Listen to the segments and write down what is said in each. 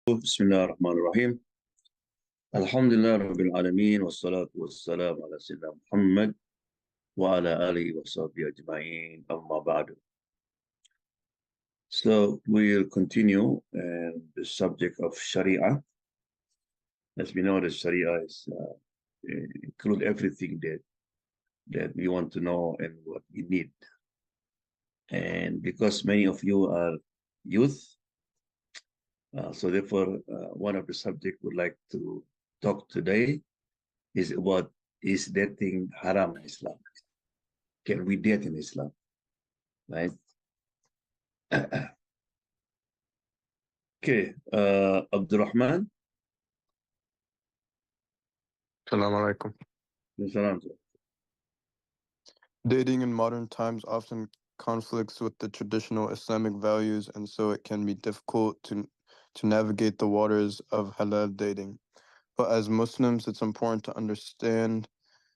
بسم الله الرحمن الرحيم. الحمد لله رب العالمين والصلاة والسلام على سيدنا محمد وعلى آله وصحبه أجمعين أما بعد. So we'll continue the subject of Sharia. As we know, the Sharia is include everything that we want to know and what we need. And because many of you are youth, so therefore one of the subjects we'd like to talk today is about, is dating haram in Islam? Can we date in Islam? Right? Okay, Abdurrahman. Assalamu alaikum. Salam. Dating in modern times often conflicts with the traditional Islamic values, and so it can be difficult to navigate the waters of halal dating. But as Muslims, it's important to understand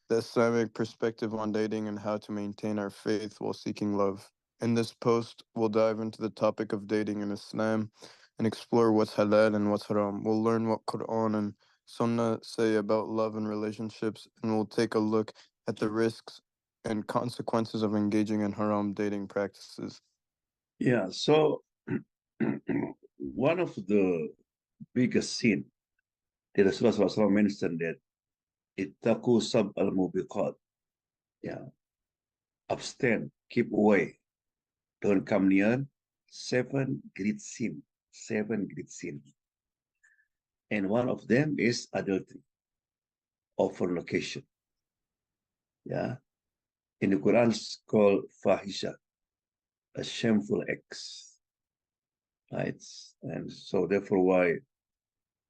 the Islamic perspective on dating and how to maintain our faith while seeking love. In this post, we'll dive into the topic of dating in Islam and explore what's halal and what's haram. We'll learn what Quran and Sunnah say about love and relationships, and we'll take a look at the risks and consequences of engaging in haram dating practices. Yeah, so one of the biggest sin that Rasulullah mentioned that ittaqu sab al-mubiqat. Yeah, abstain, keep away, don't come near seven great sin. And one of them is adultery or fornication. Yeah, in the Quran it's called fahisha, a shameful acts, right? And so therefore why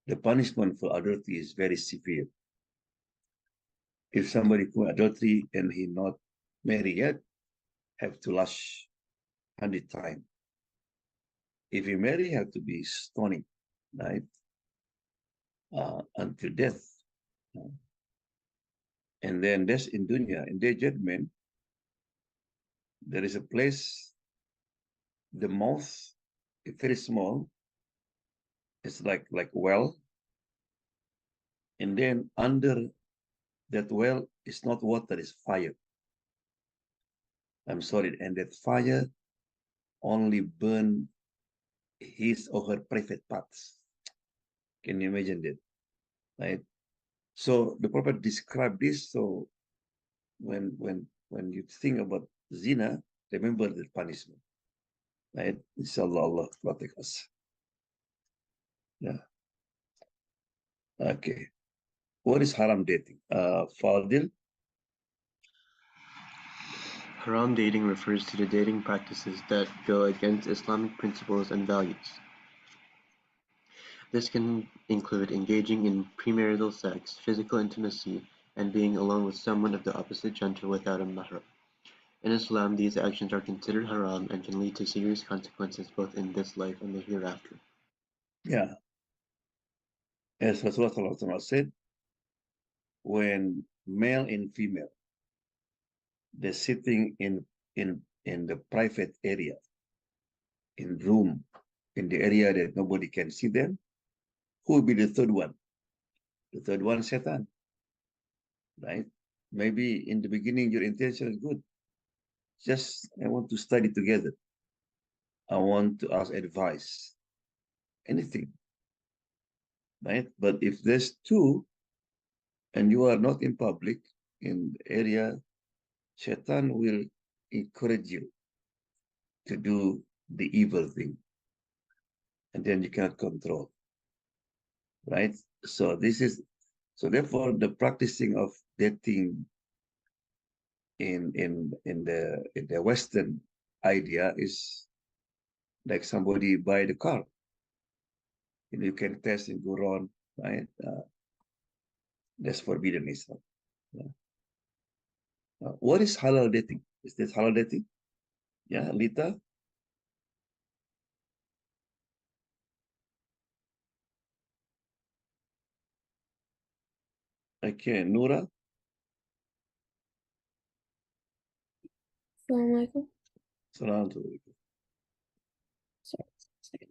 the punishment for adultery is very severe. If somebody commit adultery and he not married yet, have to lash 100 times. If he marry, have to be stoned, right? Until death. And then that's in dunya. In their judgment, there is a place, the mouth is very small. It's like well. And then under that well is not water, it's fire. I'm sorry, and that fire only burn his or her private parts. Can you imagine that? Right? So the Prophet described this. So when you think about zina, remember the punishment. Right? Inshallah, Allah protect us. Yeah. Okay. What is haram dating? Fadil? Haram dating refers to the dating practices that go against Islamic principles and values. This can include engaging in premarital sex, physical intimacy, and being alone with someone of the opposite gender without a mahram. In Islam, these actions are considered haram and can lead to serious consequences both in this life and the hereafter. Yeah. As Rasulullah said, when male and female, they're sitting in the private area, in room, in the area that nobody can see them, who will be the third one? The third one, Satan. Right? Maybe in the beginning your intention is good. Just I want to study together. I want to ask advice. Anything. Right? But if there's two and you are not in public, in the area, Shaitan will encourage you to do the evil thing. And then you cannot control. Right? So therefore the practicing of dating in the Western idea is like somebody buy the car. You can test and go on, right? That's forbidden Islam. Yeah. What is halal dating? Is this halal dating? Yeah, Lita? Okay, Nura? Assalamualaikum. Salam alaikum. Sorry, second.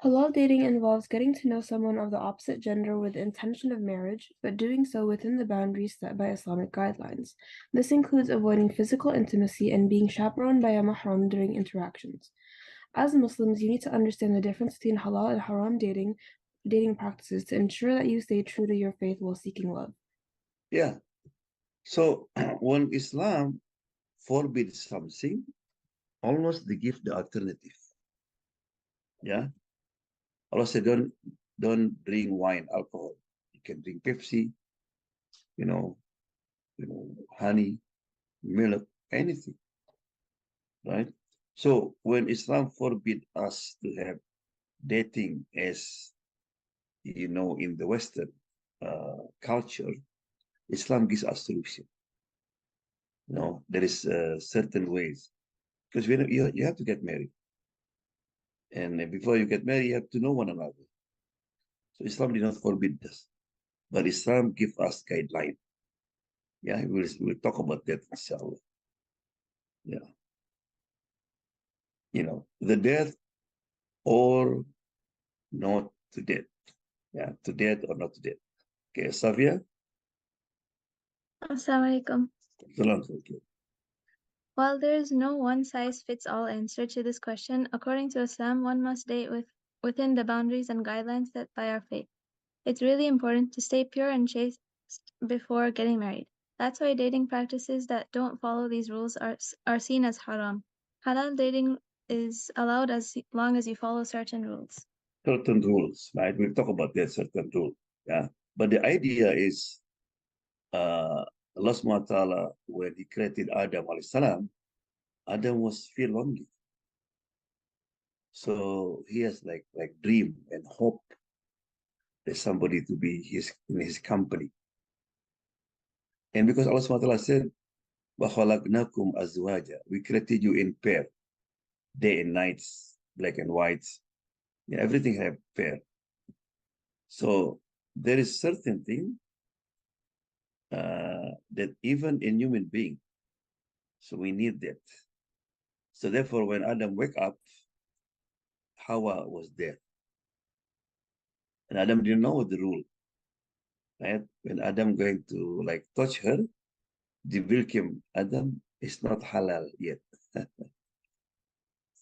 Halal dating involves getting to know someone of the opposite gender with the intention of marriage, but doing so within the boundaries set by Islamic guidelines. This includes avoiding physical intimacy and being chaperoned by a mahram during interactions. As Muslims, you need to understand the difference between halal and haram dating practices to ensure that you stay true to your faith while seeking love. Yeah. So when Islam forbids something, almost they give the alternative. Yeah. Allah said, don't drink wine, alcohol. You can drink Pepsi, you know, honey, milk, anything, right? So when Islam forbid us to have dating as in the Western culture, Islam gives us solution. There is certain ways because you have to get married, and before you get married, you have to know one another. So Islam did not forbid this, but Islam gives us guideline. Yeah, we'll talk about that, inshallah. Yeah, the death or not to death. Yeah, to death or not to death. Okay, Savia. Assalamualaikum. Salam. Okay. While there is no one-size-fits-all answer to this question, according to Islam, one must date within the boundaries and guidelines set by our faith. It's really important to stay pure and chaste before getting married. That's why dating practices that don't follow these rules are seen as haram. Halal dating is allowed as long as you follow certain rules. Certain rules, right? We'll talk about that certain rule. Yeah. But the idea is Allah subhanahu wa ta'ala, when he created Adam alayhi salam, Adam was feel lonely. So he has like dream and hope there's somebody to be in his company. And because Allah subhanahu wa ta'ala said, وَخَلَقْنَاكُمْ أَزْوَاجًا, we created you in pair, day and nights, black and whites. Yeah, everything have pair. So there is certain thing that even in human being, so we need that. So therefore, when Adam wake up, Hawa was there. And Adam didn't know the rule. Right? When Adam going to like touch her, Jibril came, Adam, it's not halal yet.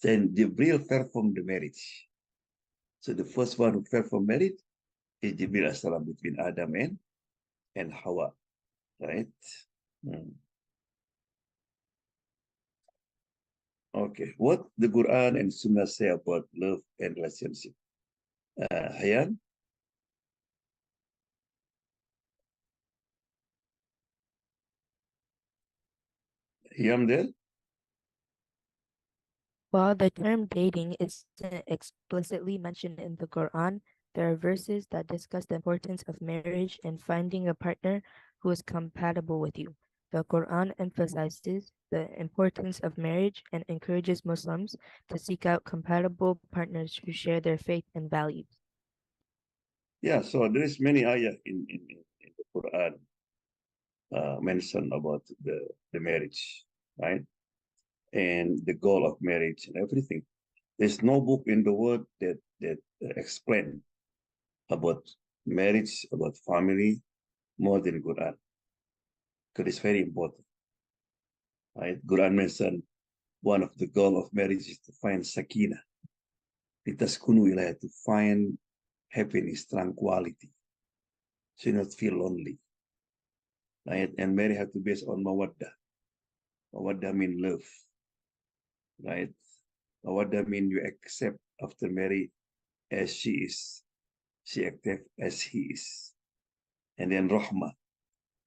Then Jibril performed the marriage. So the first one who performed marriage is Jibril as-salam between Adam and Hawa. Right? Okay. What the Quran and Sunnah say about love and relationship? Hayan? Hiyam there? While the term dating isn't explicitly mentioned in the Quran, there are verses that discuss the importance of marriage and finding a partner who is compatible with you. The Quran emphasizes the importance of marriage and encourages Muslims to seek out compatible partners who share their faith and values. Yeah, so there is many ayah in the Quran mention about the marriage, right? And the goal of marriage and everything. There's no book in the world that explain about marriage, about family, more than Quran, because it's very important, right? Quran mentioned one of the goal of marriage is to find sakina, to find happiness, tranquility, so you not feel lonely, right? And marriage have to be based on mawaddah. Mawaddah mean love, right? Mawaddah mean you accept after marriage as she is, she accept as he is, and then rahmah,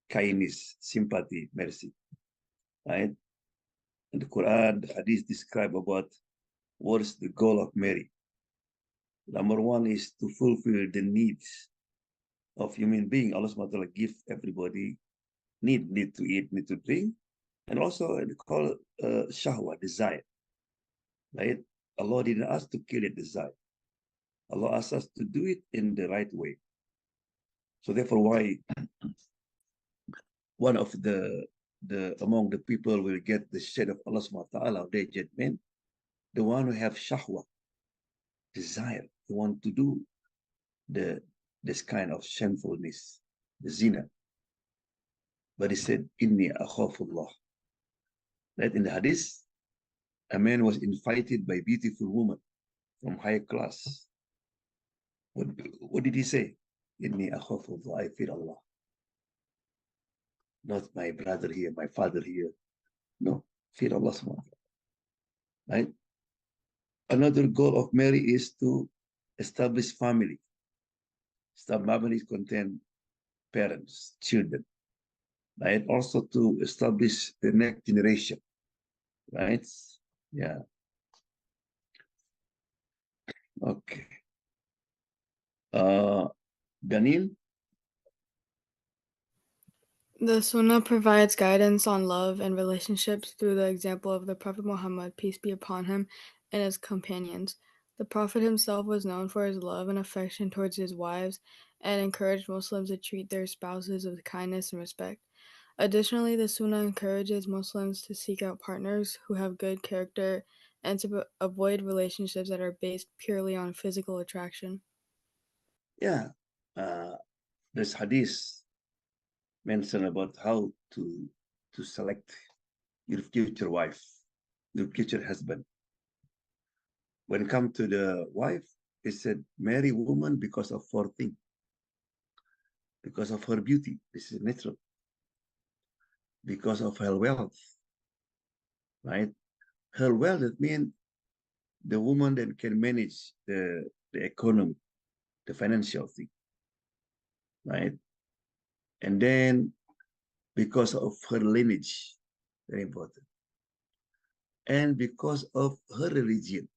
kindness, sympathy, mercy, right? And the Quran, the Hadith describe about what is the goal of marriage. Number one is to fulfill the needs of human being. Allah subhanahu wa ta'ala give everybody need to eat, need to drink, and also they call shahwa, desire, right? Allah didn't ask to kill a desire. Allah asked us to do it in the right way. So therefore, why one of the among the people will get the shade of Allah subhanahu wa ta'ala, their judgment, the one who have shahwa, desire he want to do this kind of shamefulness, the zina. But he said, Inni akhafullah. That in the hadith, a man was invited by beautiful woman from high class. What did he say? Inni akhafullah, I fear Allah. Not my brother here, my father here. No, fear Allah subhanahu wa ta'ala. Right? Another goal of marriage is to establish family. Some families contain parents, children, right? Also to establish the next generation, right? Yeah. Okay. Daniel? The Sunnah provides guidance on love and relationships through the example of the Prophet Muhammad, peace be upon him, and his companions. The Prophet himself was known for his love and affection towards his wives and encouraged Muslims to treat their spouses with kindness and respect. Additionally, the Sunnah encourages Muslims to seek out partners who have good character and to avoid relationships that are based purely on physical attraction. Yeah. There's hadith mentioned about how to select your future wife, your future husband. When it comes to the wife, it said, marry woman because of 4 things. Because of her beauty, this is natural. Because of her wealth, right? Her wealth, that means the woman that can manage the economy, the financial thing, right? And then because of her lineage, very important. And because of her religion,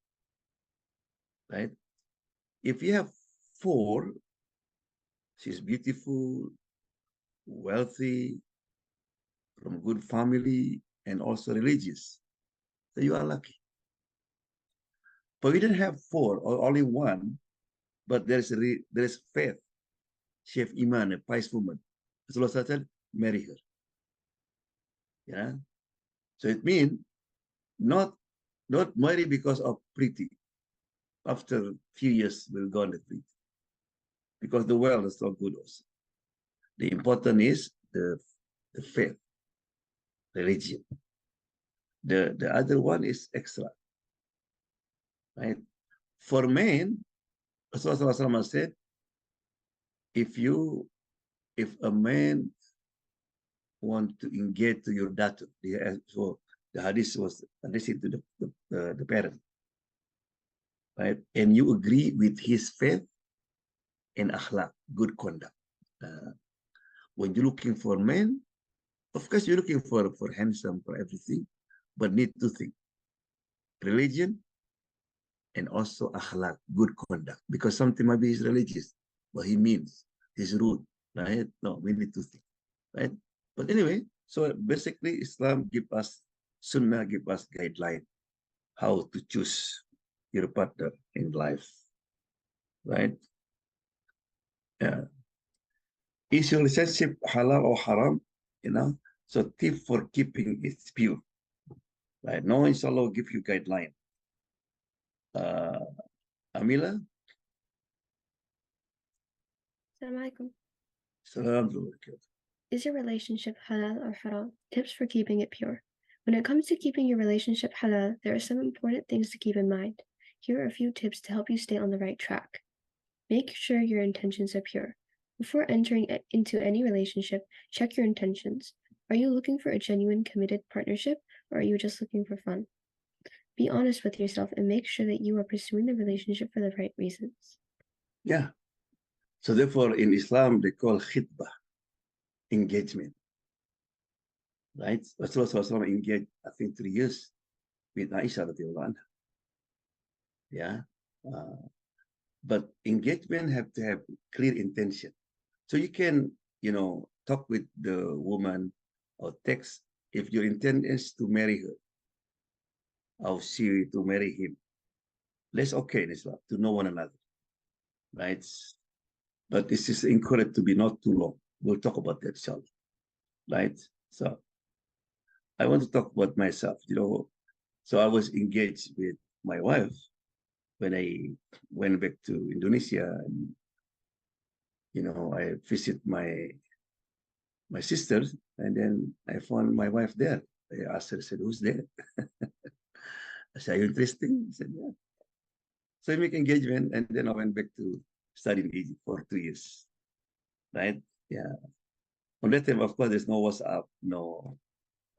right? If you have 4, she's beautiful, wealthy, from good family, and also religious, so you are lucky. But we didn't have 4 or only 1, but there's faith. She have iman, a pious woman. Rasulullah said, marry her. Yeah. So it means not marry because of pretty. After a few years, we'll go on the pretty. Because the world is not good also. The important is the faith, religion. The other one is extra. Right? For men, Rasulullah said, if a man want to engage to your daughter, so the hadith was addressing to the parent, right? And you agree with his faith and akhlaq, good conduct. When you're looking for men, of course you're looking for handsome, for everything, but need 2 things: religion and also akhlaq, good conduct. Because something maybe he's religious, but he means he's rude, right? No, we need 2 things, right? But anyway, so basically Islam give us, Sunnah give us guideline how to choose your partner in life, right? Yeah. Is your relationship halal or haram? You know, so tip for keeping it pure, right? No, inshallah will give you guideline. Amila? Assalamu alaikum. Salam. Is your relationship halal or haram? Tips for keeping it pure. When it comes to keeping your relationship halal, there are some important things to keep in mind. Here are a few tips to help you stay on the right track. Make sure your intentions are pure. Before entering into any relationship, check your intentions. Are you looking for a genuine, committed partnership, or are you just looking for fun? Be honest with yourself and make sure that you are pursuing the relationship for the right reasons. Yeah. So therefore, in Islam, they call khitbah, engagement, right? Rasulullah engaged, I think, 3 years with Aisha radiallahu anha. Yeah. But engagement have to have clear intention. So you can, talk with the woman or text if your intent is to marry her or she to marry him. That's okay in Islam, to know one another, right? But this is encouraged to be not too long. We'll talk about that, inshallah, right? So I want to talk about myself, So I was engaged with my wife when I went back to Indonesia, and I visit my sisters, and then I found my wife there. I asked her, I said, "Who's there?" I said, "Are you interested?" He said, "Yeah." So I make engagement, and then I went back to study in Egypt for 2 years. Right? Yeah. On that time, of course, there's no WhatsApp, no.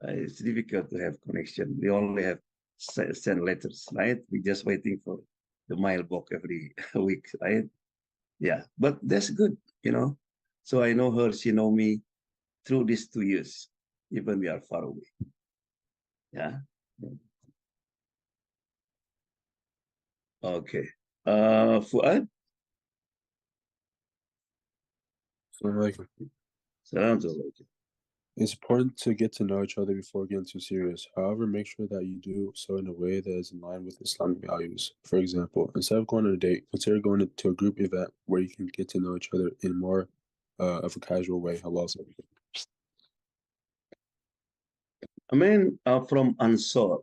It's difficult to have connection. We only have send letters, right? We're just waiting for the mailbox every week, right? Yeah, but that's good. So I know her, she know me through these 2 years, even we are far away. Yeah. Okay. Fuad? Salam alaikum. It's important to get to know each other before getting too serious. However, make sure that you do so in a way that is in line with Islamic values. For example, instead of going on a date, consider going to a group event where you can get to know each other in more of a casual way. Allah said. A man from Ansar,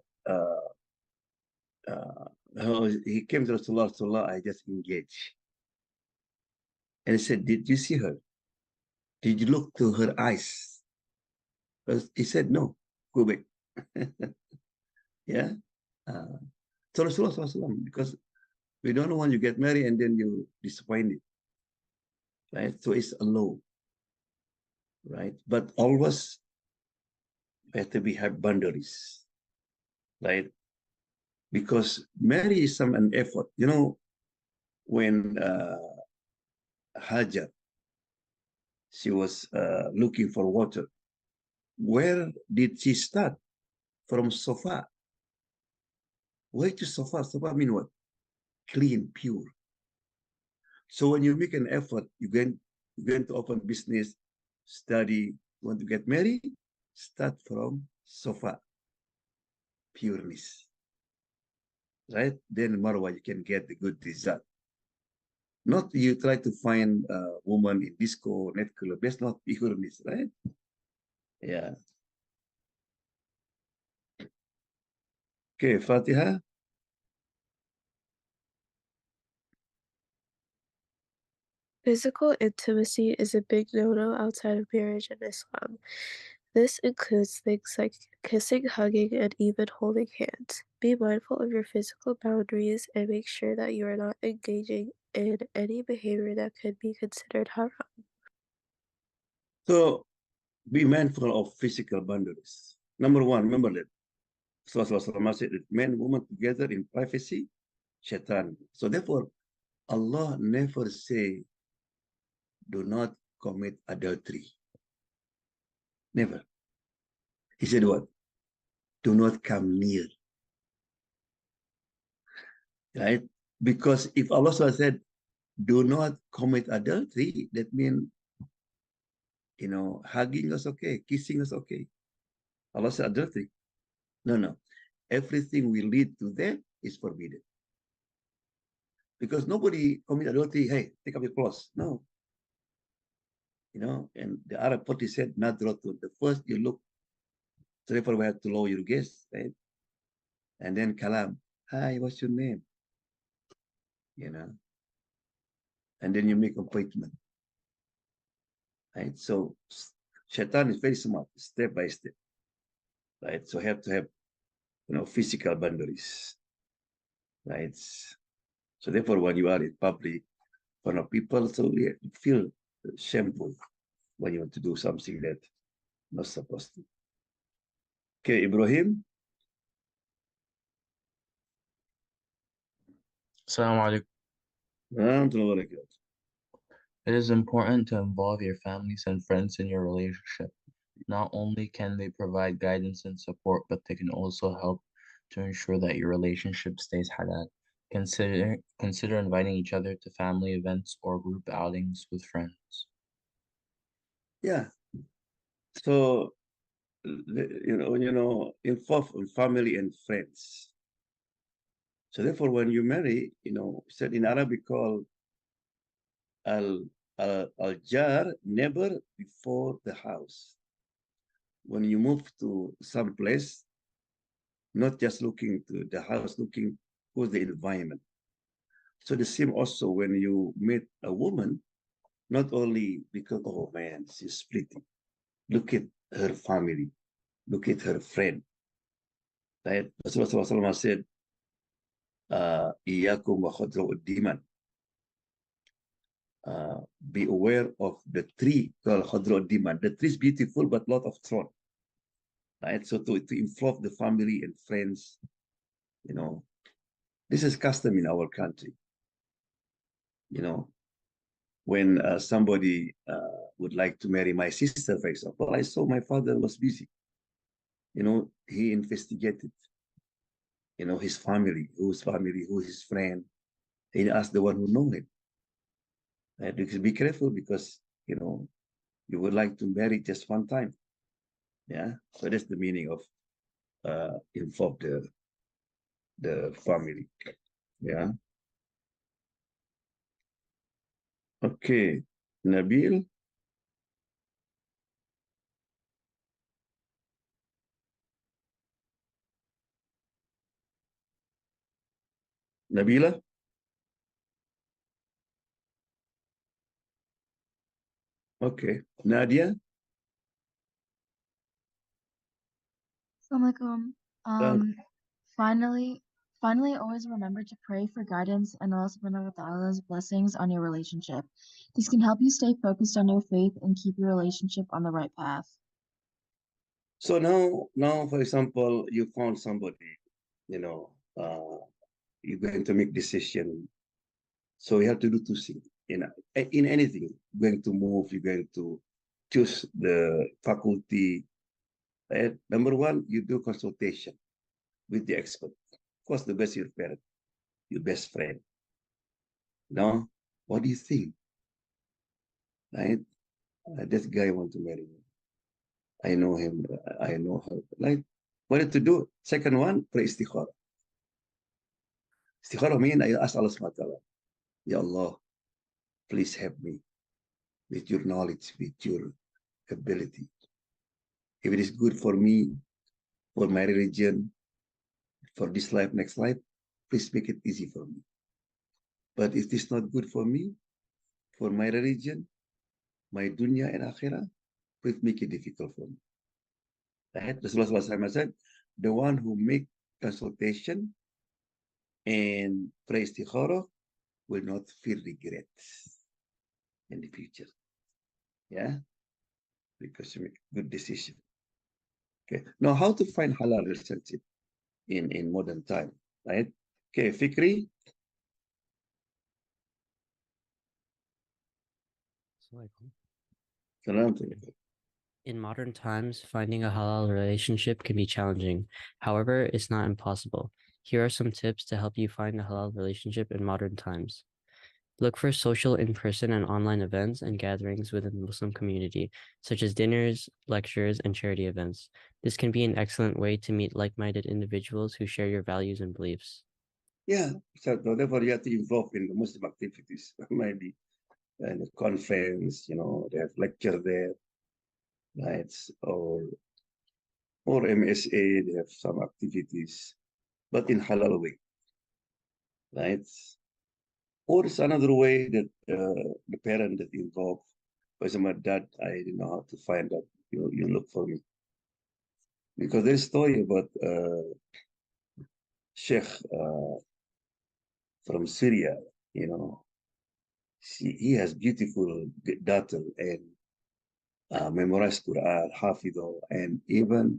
he came to Rasulullah, I just engaged. And he said, "Did you see her? Did you look to her eyes?" He said, "No, go back." Yeah. So Rasulullah, because we don't want you get married and then you disappointed, right? So it's a law, right? But always better we have boundaries, right? Because marriage is an effort. When Hajar, she was looking for water, where did she start? From Safa. Where to Safa? Safa mean what? Clean, pure. So when you make an effort, you're going to open business, study, want to get married, start from Safa, pureness. Right? Then Marwa, you can get the good result. Not you try to find a woman in disco, net club. That's not pureness, right? Yeah. Okay, Fatiha. Physical intimacy is a big no-no outside of marriage in Islam. This includes things like kissing, hugging, and even holding hands. Be mindful of your physical boundaries and make sure that you are not engaging in any behavior that could be considered haram. So be mindful of physical boundaries. Number one, remember that Rasulullah said that men and women together in privacy, shaitan. So therefore, Allah never say, do not commit adultery. Never. He said what? Do not come near. Right? Because if Allah said, do not commit adultery, that means, hugging is okay, kissing is okay. Allah said adultery. No. Everything will lead to that is forbidden. Because nobody commit adultery, hey, take up your clothes. No. And the Arab party said, not to the first you look, so therefore we have to lower your gaze, right? And then kalam, hi, what's your name? And then you make appointment, right? So shaitan is very smart, step by step, right? So have to have, physical boundaries, right? So therefore, when you are in public, in front of people, so you feel shameful when you want to do something that not supposed to. Okay, Ibrahim. Assalamu alaikum. It is important to involve your families and friends in your relationship. Not only can they provide guidance and support, but they can also help to ensure that your relationship stays halal. Consider inviting each other to family events or group outings with friends. Yeah. So, involve family and friends. So therefore, when you marry, said in Arabic called al-jar, neighbor before the house. When you move to some place, not just looking to the house, looking for the environment. So the same also when you meet a woman, not only because, oh man, she's pretty. Look at her family. Look at her friend. Right? Rasulullah SAW said, Iyakum wa diman. Be aware of the tree called khadra diman. The tree is beautiful, but lot of thorn. Right? So to involve the family and friends, you know, this is custom in our country. You know, when somebody would like to marry my sister, for example, I saw my father was busy. You know, he investigated, you know, his family, whose family, who his friend. He asked the one who know him. And because be careful because, you know, you would like to marry just one time. Yeah. So that's the meaning of involve the family. Yeah. Okay. Nabil. Nabila. Okay. Nadia. Assalamualaikum. Um, finally, finally, always remember to pray for guidance and Allah subhanahu wa ta'ala's blessings on your relationship. This can help you stay focused on your faith and keep your relationship on the right path. So now, for example, you found somebody, you know, you're going to make decision. So you have to do two things. In anything, you're going to move, you're going to choose the faculty. Right? Number one, you do consultation with the expert. Of course, the best your parent, your best friend. Now, what do you think? Right? This guy want to marry me. I know him. I know her. Like, what to do? Second one, pray istikhara. Istikhara mean I ask Allah subhanahu wa ta'ala, Ya Allah, please help me with your knowledge, with your ability. If it is good for me, for my religion, for this life, next life, please make it easy for me. But if it is not good for me, for my religion, my dunya and akhirah, please make it difficult for me. Right? Rasulullah said, the one who make consultation and pray istikhara will not feel regret in the future. Yeah, because you make good decision. Okay. Now, how to find halal relationship in modern time, right? Okay, Fikri. In modern times, finding a halal relationship can be challenging. However, it's not impossible. Here are some tips to help you find a halal relationship in modern times. Look for social in-person and online events and gatherings within the Muslim community, such as dinners, lectures, and charity events. This can be an excellent way to meet like-minded individuals who share your values and beliefs. Yeah, so therefore you have to involve in the Muslim activities, maybe in a conference, you know, they have lecture there, right? Or MSA, they have some activities, but in halal way, right? Or it's another way that the parent that involved, for example, dad, I didn't know how to find out. You look for me. Because there's a story about Sheikh from Syria, you know, he has beautiful daughter and memorized Quran, Hafidah, and even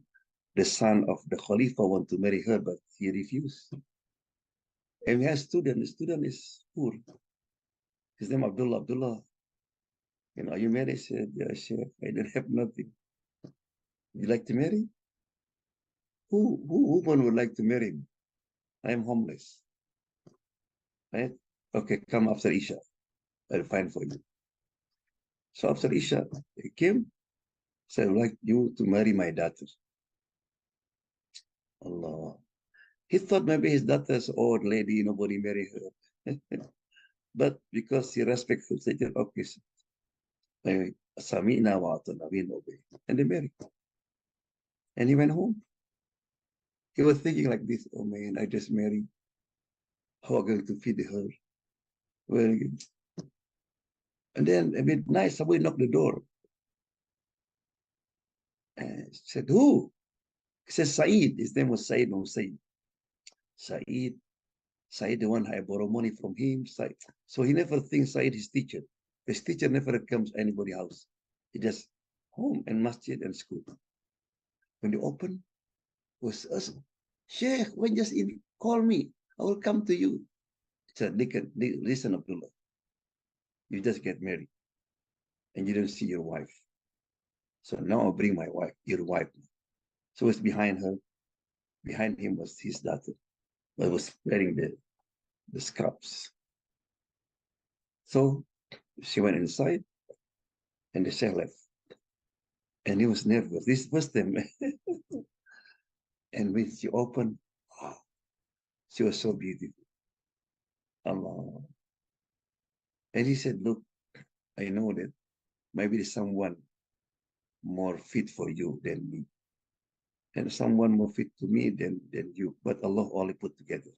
the son of the Khalifa want to marry her, but he refused. And we have student, the student is poor. His name Abdullah. Abdullah, you know, are you married? He said, yeah, Sheikh, I don't have nothing. You like to marry? Who woman would like to marry me? I am homeless. Right? Okay, come after Isha. I'll find for you. So after Isha, he came, said, I would like you to marry my daughter. Allah. He thought maybe his daughter's old lady, nobody marry her. But because he respects her, he said, okay, Sami'na wa atana, we obey. And they married. And he went home. He was thinking like this, oh man, I just married. How am I going to feed her? Very good. And then a bit nice, somebody knocked the door. And said, who? He said, Said. His name was Said Hussein. Said, Said, the one I borrow money from him. Said. So he never thinks Said his teacher. His teacher never comes anybody's house. He just home and masjid and school. When they open, was us, Sheikh, when just in, call me. I will come to you. He said, listen, Abdullah. You just get married and you don't see your wife. So now I'll bring my wife, your wife. So it's behind her. Behind him was his daughter, but was wearing the scrubs. So she went inside and the sheikh left. And he was nervous. This was them. And when she opened, wow, she was so beautiful. Allah. And he said, look, I know that maybe there's someone more fit for you than me. And someone more fit to me than you. But Allah only put together.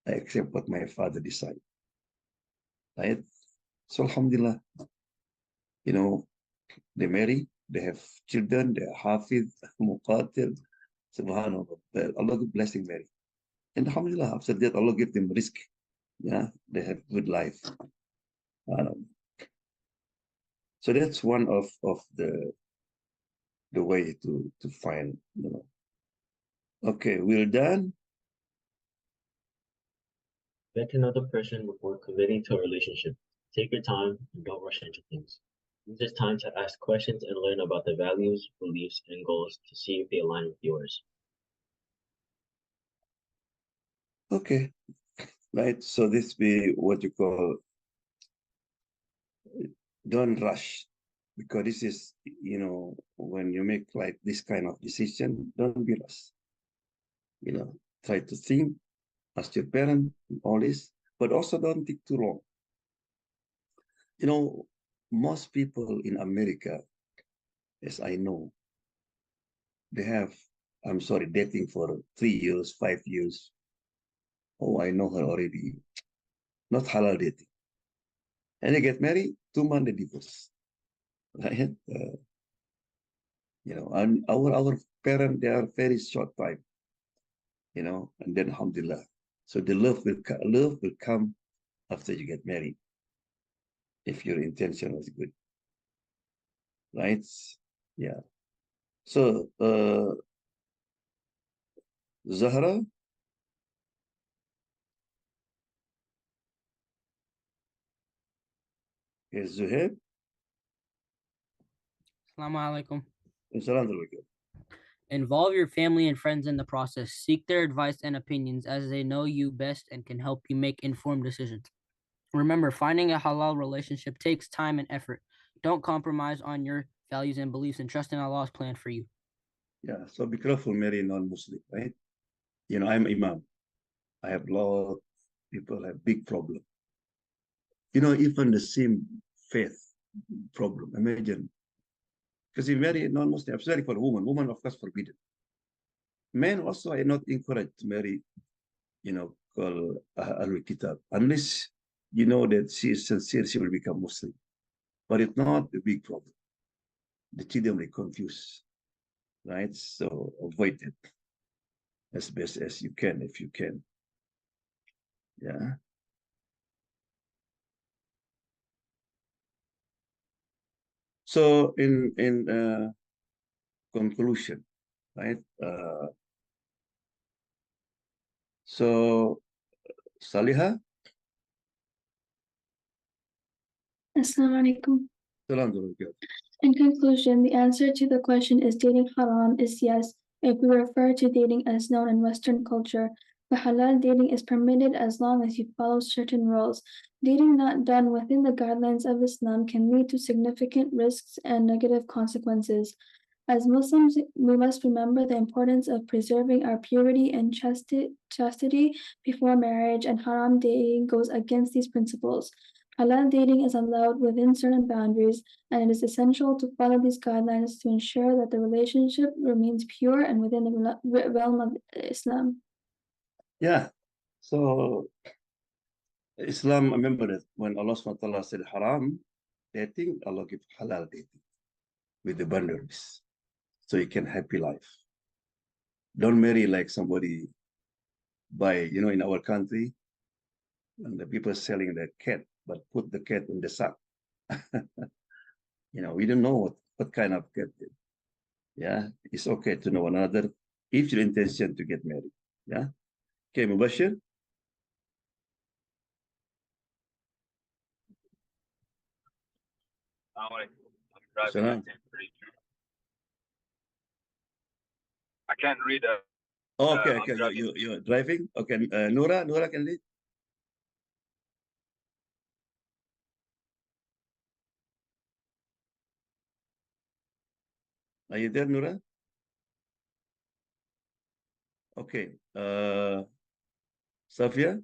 I accept what my father decided. Right? So Alhamdulillah, you know, they marry, they have children, they are hafiz, muqatil, subhanallah. Allah give blessing Mary. And Alhamdulillah, after that, Allah give them risk. Yeah, they have good life. So that's one of the way to find, you know. Okay, we're done. Get to know the person before committing to a relationship. Take your time and don't rush into things. Use this time to ask questions and learn about their values, beliefs, and goals to see if they align with yours. Okay, right. So this be what you call, don't rush, because this is, you know, when you make like this kind of decision, don't be rushed. You know, try to think, ask your parent, all this, but also don't take too long. You know, most people in America, as I know, they have, I'm sorry, dating for 3 years, 5 years. Oh, I know her already. Not halal dating. And they get married, 2 months they divorce. Right? You know, and our parents, they are very short time. You know, and then alhamdulillah. So the love will come after you get married, if your intention was good. Right? Yeah. So Zahra, is Zuhaib. Assalamu alaikum. Assalamu Involve your family and friends in the process. Seek their advice and opinions as they know you best and can help you make informed decisions. Remember, finding a halal relationship takes time and effort. Don't compromise on your values and beliefs and trust in Allah's plan for you. Yeah, so be careful marrying non-Muslim, right? You know, I'm Imam. I have a lot of people have big problem. You know, even the same faith problem. Imagine, because you marry a non-Muslim, especially for women, of course forbidden. Men also are not encouraged to marry, you know, called Ahlul Kitab, unless you know that she is sincere, she will become Muslim. But it's not a big problem. The children will confuse, right? So avoid it as best as you can, if you can. Yeah. So in conclusion, right? So Saliha. Assalamu alaikum. Salam alaikum. In conclusion, the answer to the question, is dating haram, is yes, if we refer to dating as known in Western culture. But halal dating is permitted as long as you follow certain rules. Dating not done within the guidelines of Islam can lead to significant risks and negative consequences. As Muslims, we must remember the importance of preserving our purity and chastity before marriage, and haram dating goes against these principles. Halal dating is allowed within certain boundaries, and it is essential to follow these guidelines to ensure that the relationship remains pure and within the realm of Islam. Yeah. So Islam, remember that when Allah SWT said haram dating, Allah gives halal dating with the boundaries. So you can happy life. Don't marry like somebody by, in our country, and the people selling the cat, but put the cat in the sack. We don't know what kind of cat. Yeah, it's okay to know one another if your intention to get married. Yeah. Okay, Mubashir. I'm driving. I can't read. Okay, you're driving. Okay, Nura can read. Are you there, Nura? Okay. Safia?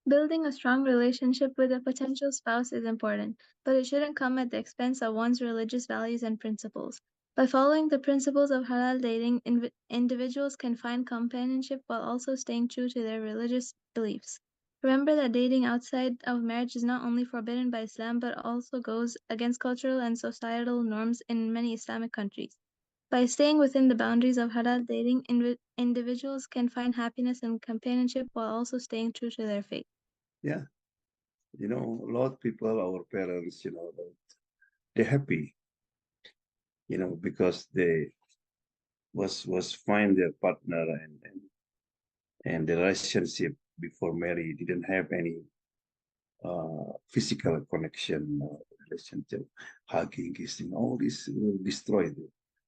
Building a strong relationship with a potential spouse is important, but it shouldn't come at the expense of one's religious values and principles. By following the principles of halal dating, individuals can find companionship while also staying true to their religious beliefs. Remember that dating outside of marriage is not only forbidden by Islam but also goes against cultural and societal norms in many Islamic countries. By staying within the boundaries of halal dating, individuals can find happiness and companionship while also staying true to their faith. Yeah. A lot of people, our parents, they're happy, because they was find their partner and the relationship before marriage didn't have any physical connection, relationship, hugging, kissing, all this will destroy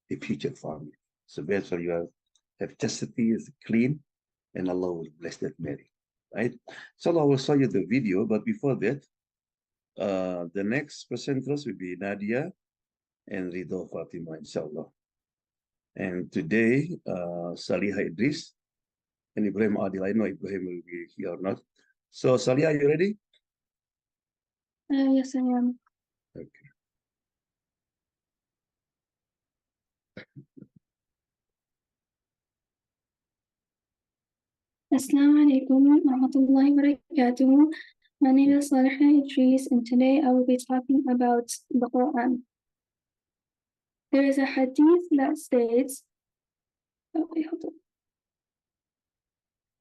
the future family. So that's why you have chastity is clean, and Allah will bless that marriage, right? So I will show you the video, but before that, the next presenters will be Nadia and Rido Fatima, inshallah. And today, Saliha Idris and Ibrahim Adil. I know Ibrahim will be here or not. So, Saliha, are you ready? Yes, I am. Okay. Assalamu alaikum wa rahmatullahi wa barakatuh. My name is Saliha Idris, and today I will be talking about the Quran. There is a hadith that states,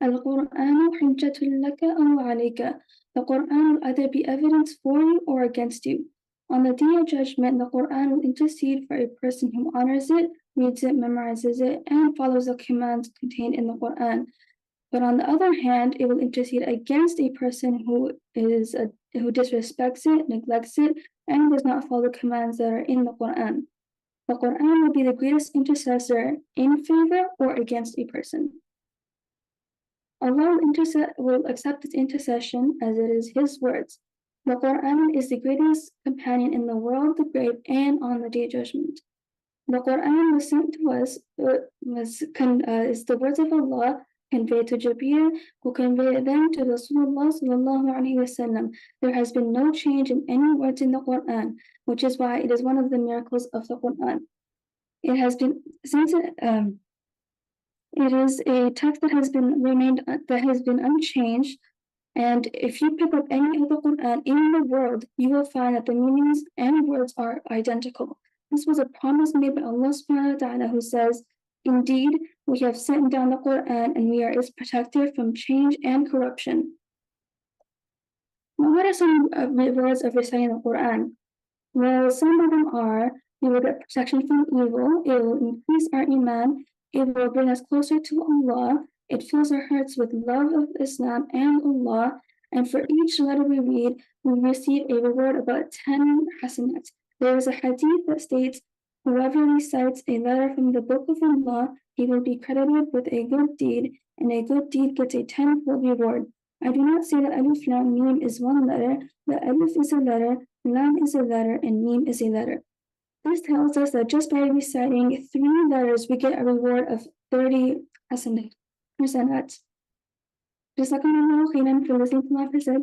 Al-Qur'anu hujjatun laka aw alayka. The Quran will either be evidence for you or against you. On the Day of Judgment, the Quran will intercede for a person who honors it, reads it, memorizes it, and follows the commands contained in the Quran. But on the other hand, it will intercede against a person who disrespects it, neglects it, and does not follow commands that are in the Quran. The Quran will be the greatest intercessor in favor or against a person. Allah will accept this intercession as it is His words. The Quran is the greatest companion in the world, the grave, and on the Day of Judgment. The Quran was sent to us is the words of Allah conveyed to Jibreel, who conveyed them to Rasulullah sallallahu alaihi wasallam. There has been no change in any words in the Quran, which is why it is one of the miracles of the Quran. It has been it is a text that has been unchanged. And if you pick up any of the Quran in the world, you will find that the meanings and words are identical. This was a promise made by Allah subhanahu wa ta'ala, who says, "Indeed, we have sent down the Quran and we are its protector from change and corruption." Now, what are some rewards of reciting the Quran? Well, some of them are, we will get protection from evil, it will increase our iman, it will bring us closer to Allah, it fills our hearts with love of Islam and Allah, and for each letter we read, we receive a reward of about 10 hasanat. There is a hadith that states, whoever recites a letter from the book of Allah, he will be credited with a good deed, and a good deed gets a 10-fold reward. I do not say that alif lam mim is one letter, that alif is a letter, lam is a letter, and mim is a letter. This tells us that just by reciting 3 letters, we get a reward of 30 hasanat. Jazakumullahu khairan for listening to my present.